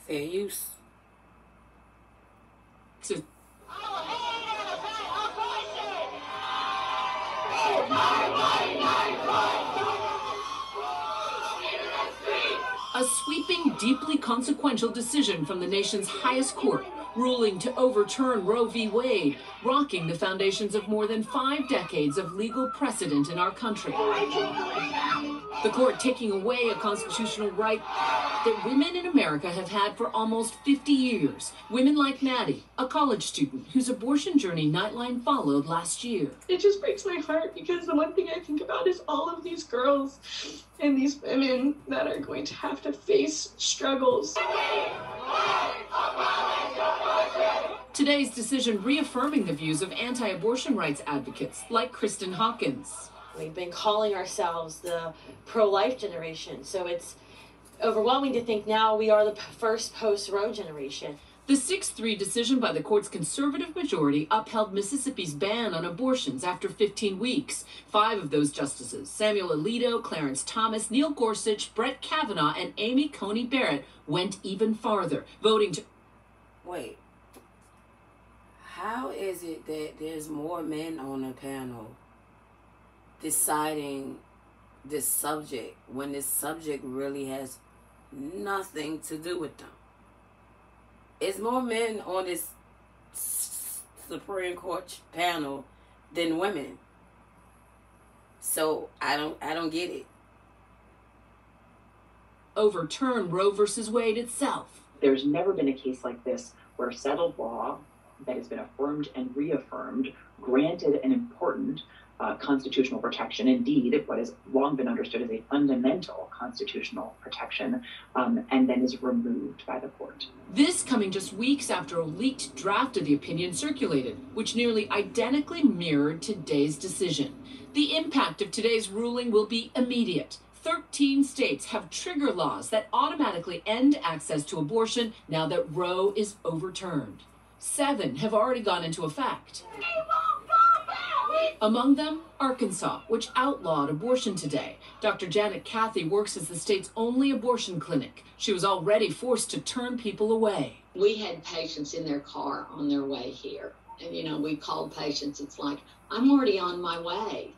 Fair use. To a sweeping, deeply consequential decision from the nation's highest court, ruling to overturn Roe v. Wade, rocking the foundations of more than 5 decades of legal precedent in our country. The court taking away a constitutional right that women in America have had for almost 50 years. Women like Maddie, a college student whose abortion journey Nightline followed last year. It just breaks my heart because the one thing I think about is all of these girls and these women that are going to have to face struggles. Today's decision reaffirming the views of anti-abortion rights advocates like Kristen Hawkins. We've been calling ourselves the pro-life generation, so it's overwhelming to think now we are the first post-Roe generation. The 6-3 decision by the court's conservative majority upheld Mississippi's ban on abortions after 15 weeks. 5 of those justices, Samuel Alito, Clarence Thomas, Neil Gorsuch, Brett Kavanaugh, and Amy Coney Barrett, went even farther, voting to... Wait. How is it that there's more men on the panel deciding this subject when this subject really has nothing to do with them? It's more men on this Supreme Court panel than women. So I don't get it. Overturn Roe versus Wade itself. There's never been a case like this where settled law that has been affirmed and reaffirmed, granted an important constitutional protection, indeed, what has long been understood as a fundamental constitutional protection, and then is removed by the court. This coming just weeks after a leaked draft of the opinion circulated, which nearly identically mirrored today's decision. The impact of today's ruling will be immediate. 13 states have trigger laws that automatically end access to abortion now that Roe is overturned. 7 have already gone into effect. Among them, Arkansas, which outlawed abortion today. Dr. Janet Cathy works as the state's only abortion clinic. She was already forced to turn people away. We had patients in their car on their way here. And, you know, we called patients. It's like, I'm already on my way.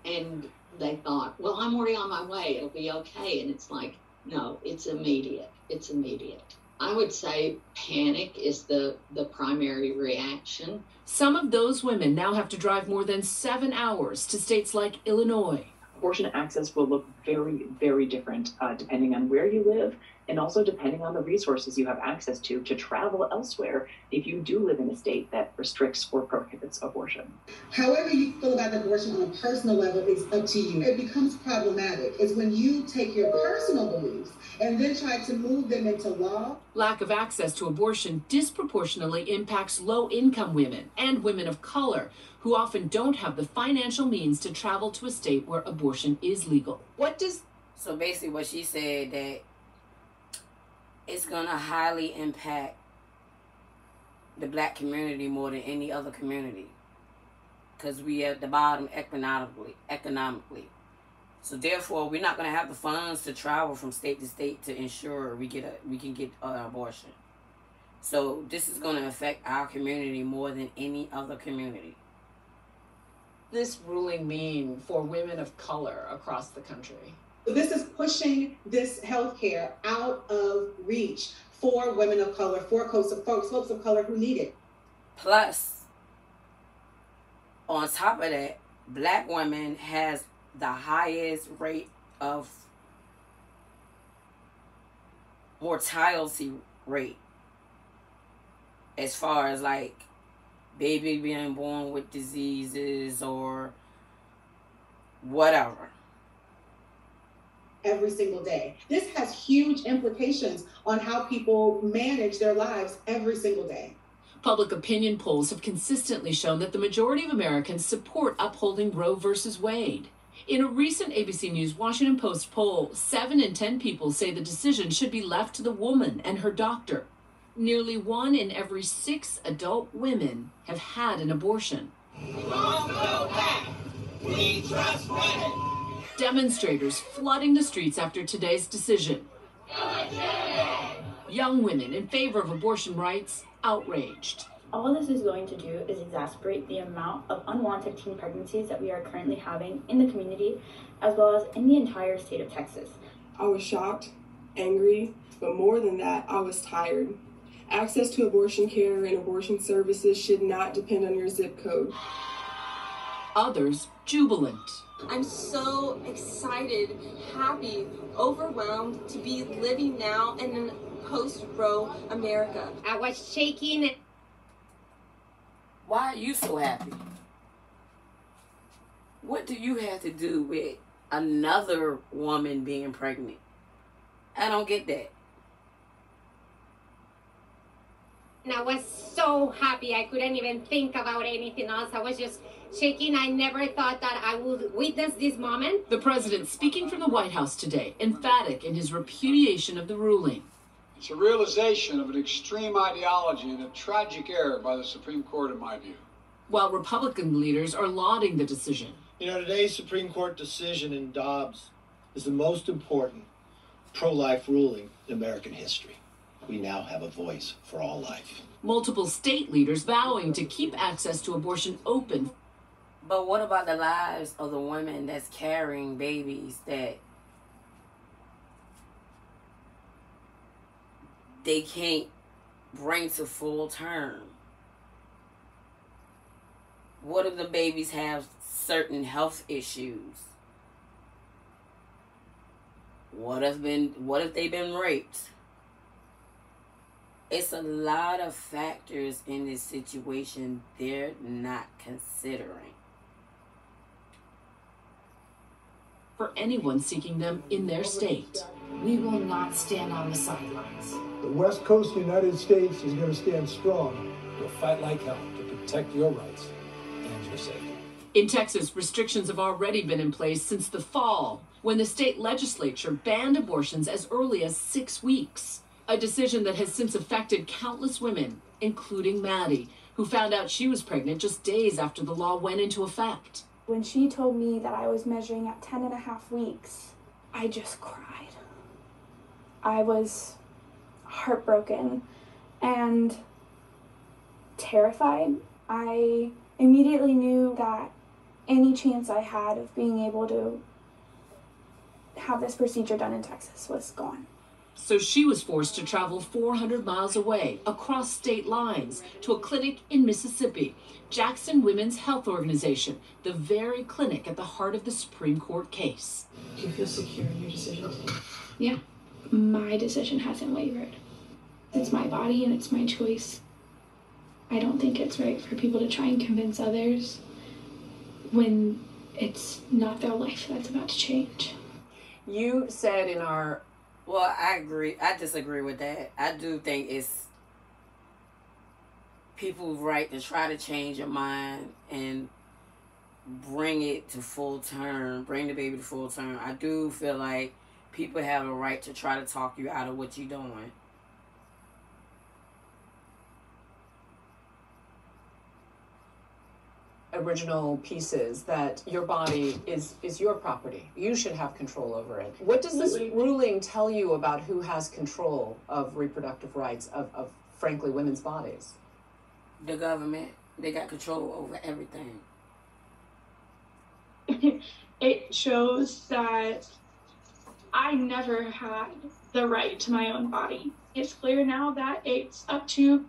And they thought, well, I'm already on my way. It'll be okay. And it's like, no, it's immediate. It's immediate. I would say panic is the primary reaction. Some of those women now have to drive more than 7 hours to states like Illinois. Abortion access will look very, very different depending on where you live and also depending on the resources you have access to travel elsewhere if you do live in a state that restricts or prohibits abortion. However you feel about abortion on a personal level is up to you. It becomes problematic is when you take your personal beliefs and then try to move them into law. Lack of access to abortion disproportionately impacts low-income women and women of color who often don't have the financial means to travel to a state where abortion is legal. So basically what she said, that it's going to highly impact the black community more than any other community because we are at the bottom economically. So therefore, we're not going to have the funds to travel from state to state to ensure we can get an abortion. So this is going to affect our community more than any other community. This ruling mean for women of color across the country? This is pushing this healthcare out of reach for women of color, for folks of color who need it. Plus, on top of that, black women has the highest rate of mortality rate as far as like baby being born with diseases or whatever. Every single day. This has huge implications on how people manage their lives every single day. Public opinion polls have consistently shown that the majority of Americans support upholding Roe versus Wade. In a recent ABC News Washington Post poll, 7 in 10 people say the decision should be left to the woman and her doctor. Nearly 1 in every 6 adult women have had an abortion. We won't go back. We trust women. Demonstrators flooding the streets after today's decision. Young women in favor of abortion rights outraged. All this is going to do is exacerbate the amount of unwanted teen pregnancies that we are currently having in the community, as well as in the entire state of Texas. I was shocked, angry, but more than that, I was tired. Access to abortion care and abortion services should not depend on your zip code. Others jubilant. I'm so excited, happy, overwhelmed to be living now in a post-Roe America. I was shaking. Why are you so happy? What do you have to do with another woman being pregnant? I don't get that. And I was so happy. I couldn't even think about anything else. I was just shaking. I never thought that I would witness this moment. The president speaking from the White House today, emphatic in his repudiation of the ruling. It's a realization of an extreme ideology and a tragic error by the Supreme Court, in my view. While Republican leaders are lauding the decision. You know, today's Supreme Court decision in Dobbs is the most important pro-life ruling in American history. We now have a voice for all life. Multiple state leaders vowing to keep access to abortion open. But what about the lives of the women that's carrying babies that they can't bring to full term? What if the babies have certain health issues? What if they've been raped? It's a lot of factors in this situation they're not considering. For anyone seeking them in their state. We will not stand on the sidelines. The West Coast of the United States is going to stand strong. We'll fight like hell to protect your rights and your safety. In Texas, restrictions have already been in place since the fall, when the state legislature banned abortions as early as 6 weeks. A decision that has since affected countless women, including Maddie, who found out she was pregnant just days after the law went into effect. When she told me that I was measuring at 10.5 weeks, I just cried. I was heartbroken and terrified. I immediately knew that any chance I had of being able to have this procedure done in Texas was gone. So she was forced to travel 400 miles away, across state lines, to a clinic in Mississippi, Jackson Women's Health Organization, the very clinic at the heart of the Supreme Court case. Do you feel secure in your decision? Yeah, my decision hasn't wavered. It's my body and it's my choice. I don't think it's right for people to try and convince others when it's not their life that's about to change. You said in our... Well, I agree. I disagree with that. I do think it's people's right to try to change your mind and bring it to full term, bring the baby to full term. I do feel like people have a right to try to talk you out of what you're doing. Original pieces that your body is your property. You should have control over it. What does this ruling tell you about who has control of reproductive rights of frankly, women's bodies? The government. They got control over everything. It shows that I never had the right to my own body. It's clear now that it's up to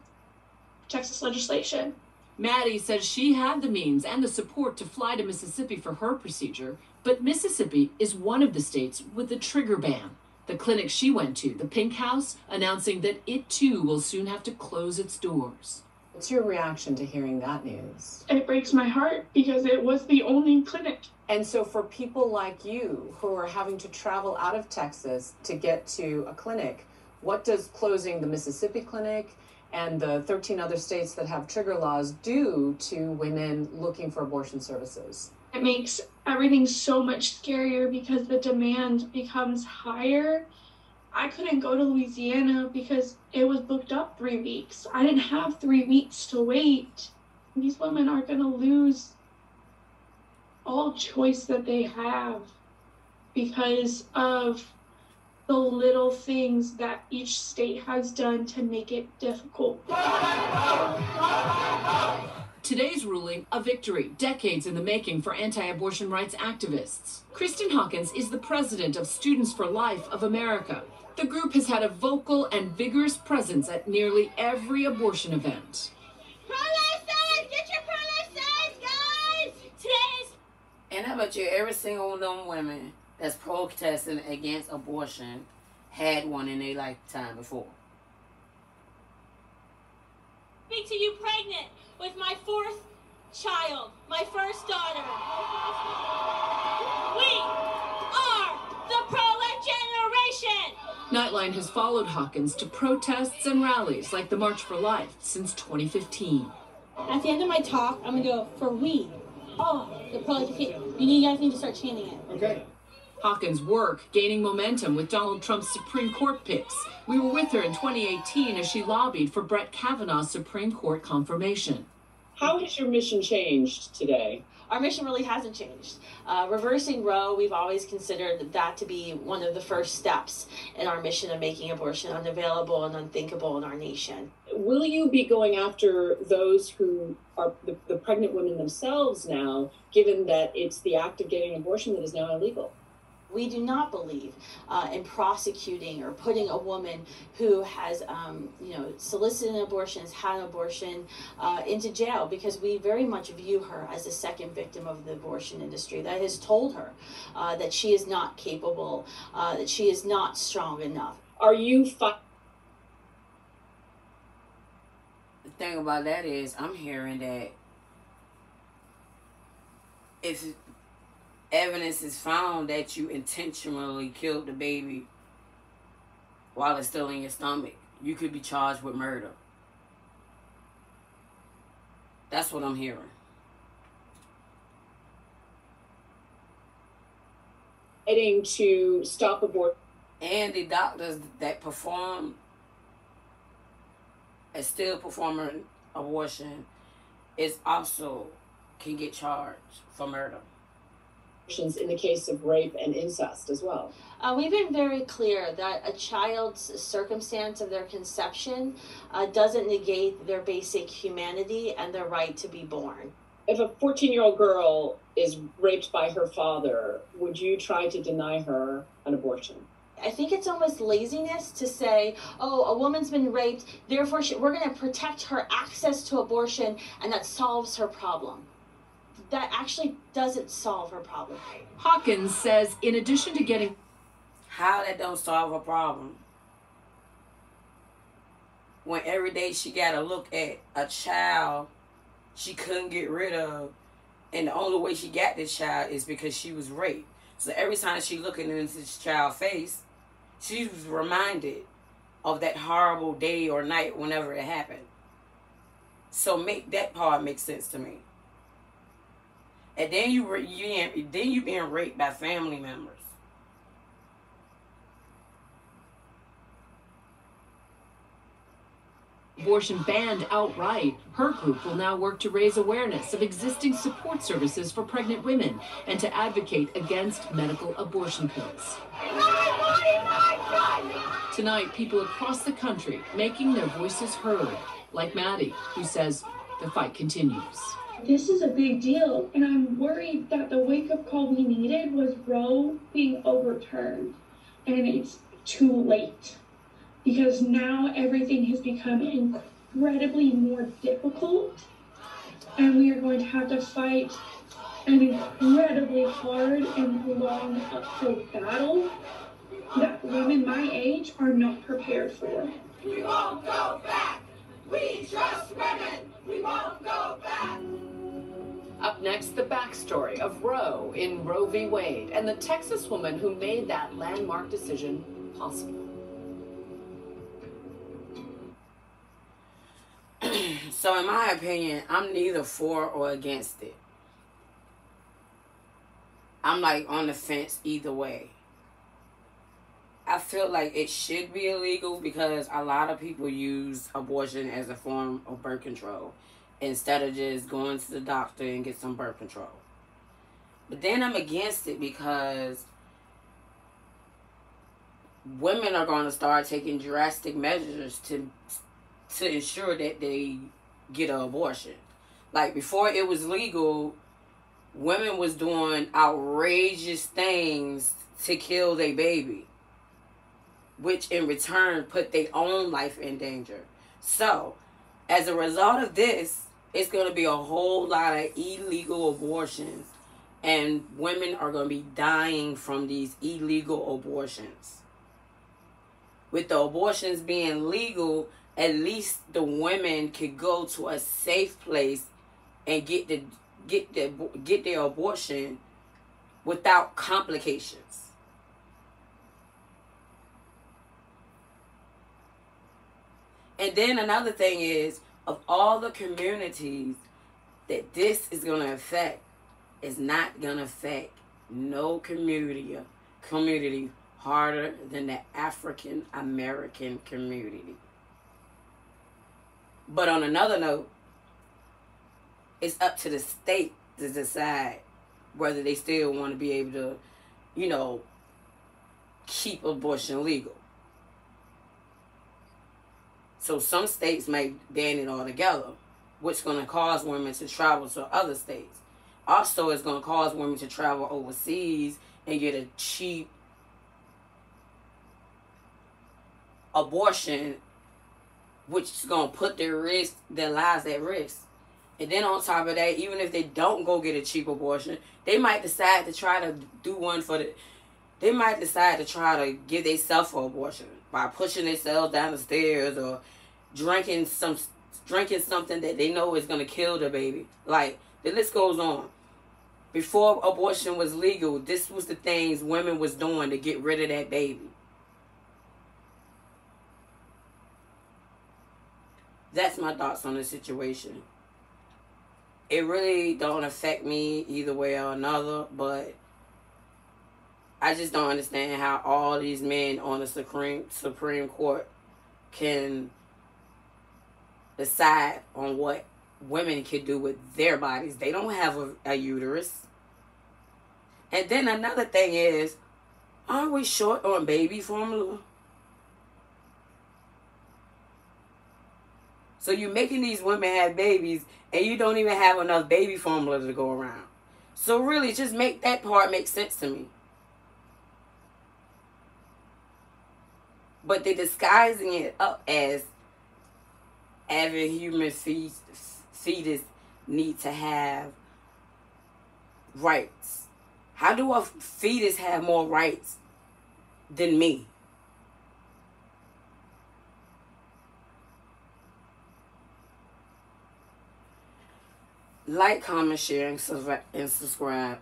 Texas legislation. Maddie says she had the means and the support to fly to Mississippi for her procedure, but Mississippi is one of the states with the trigger ban. The clinic she went to, the Pink House, announcing that it too will soon have to close its doors. What's your reaction to hearing that news? It breaks my heart because it was the only clinic. And so for people like you who are having to travel out of Texas to get to a clinic, what does closing the Mississippi clinic and the 13 other states that have trigger laws do to women looking for abortion services? It makes everything so much scarier because the demand becomes higher. I couldn't go to Louisiana because it was booked up 3 weeks. I didn't have 3 weeks to wait. These women are going to lose all choice that they have because of the little things that each state has done to make it difficult. Today's ruling, a victory, decades in the making for anti-abortion rights activists. Kristen Hawkins is the president of Students for Life of America. The group has had a vocal and vigorous presence at nearly every abortion event. Pro-life signs! Get your pro-life signs, guys! Today's... And I bet you every single one of them women that's protesting against abortion had one in their lifetime before. Speak to you pregnant with my 4th child, my first daughter. We are the pro-life generation! Nightline has followed Hawkins to protests and rallies like the March for Life since 2015. At the end of my talk, I'm gonna go for we are the pro-life. You guys need to start chanting it. Okay. Hawkins' work gaining momentum with Donald Trump's Supreme Court picks. We were with her in 2018 as she lobbied for Brett Kavanaugh's Supreme Court confirmation. How has your mission changed today? Our mission really hasn't changed. Reversing Roe, we've always considered that to be one of the first steps in our mission of making abortion unavailable and unthinkable in our nation. Will you be going after those who are the pregnant women themselves now, given that it's the act of getting an abortion that is now illegal? We do not believe in prosecuting or putting a woman who has, solicited an abortion, has had an abortion, into jail, because we very much view her as a second victim of the abortion industry that has told her that she is not capable, that she is not strong enough. Are you The thing about that is, I'm hearing that if evidence is found that you intentionally killed the baby while it's still in your stomach, you could be charged with murder. That's what I'm hearing. Fighting to stop abortion. And the doctors that perform and still performing abortion is also can get charged for murder. In the case of rape and incest as well. We've been very clear that a child's circumstance of their conception doesn't negate their basic humanity and their right to be born. If a 14-year-old girl is raped by her father, would you try to deny her an abortion? I think it's almost laziness to say, oh, a woman's been raped, therefore we're going to protect her access to abortion, and that solves her problem. That actually doesn't solve her problem. Hawkins says in addition to getting... How that don't solve her problem? When every day she got to look at a child she couldn't get rid of, and the only way she got this child is because she was raped. So every time she looking into this child's face, she was reminded of that horrible day or night whenever it happened. So make that part make sense to me. And then you being raped by family members. Abortion banned outright, her group will now work to raise awareness of existing support services for pregnant women and to advocate against medical abortion pills. Tonight, people across the country making their voices heard, like Maddie, who says the fight continues. This is a big deal, and I'm worried that the wake-up call we needed was Roe being overturned, and it's too late. Because now everything has become incredibly more difficult, and we are going to have to fight an incredibly hard and long uphill battle that women my age are not prepared for. We won't go back. We trust women. We won't go back. Up next, the backstory of Roe in Roe v. Wade and the Texas woman who made that landmark decision possible. So in my opinion, I'm neither for or against it. I'm like on the fence either way. I feel like it should be illegal because a lot of people use abortion as a form of birth control instead of just going to the doctor and get some birth control. But then I'm against it because women are going to start taking drastic measures to ensure that they get an abortion. Like, before it was legal, women was doing outrageous things to kill their baby, which in return put their own life in danger. So, as a result of this, it's going to be a whole lot of illegal abortions, and women are going to be dying from these illegal abortions. With the abortions being legal, at least the women could go to a safe place and get their abortion without complications. And then another thing is, of all the communities that this is going to affect, it's not going to affect no community harder than the African American community. But on another note, it's up to the state to decide whether they still want to be able to, you know, keep abortion legal. So some states may ban it altogether, which is going to cause women to travel to other states. Also, it's going to cause women to travel overseas and get a cheap abortion, which is going to put their lives at risk. And then on top of that, even if they don't go get a cheap abortion, they might decide to try to do one they might decide to try to give themselves an abortion by pushing themselves down the stairs or drinking something that they know is going to kill the baby. Like, the list goes on. Before abortion was legal, this was the things women was doing to get rid of that baby. That's my thoughts on the situation. It really don't affect me either way or another, but I just don't understand how all these men on the Supreme Court can decide on what women can do with their bodies. They don't have a uterus. And then another thing is, aren't we short on baby formula? So you're making these women have babies and you don't even have enough baby formula to go around. So really, just make that part make sense to me. But they're disguising it up as every human fetus need to have rights. How do a fetus have more rights than me? Like, comment, share, and subscribe.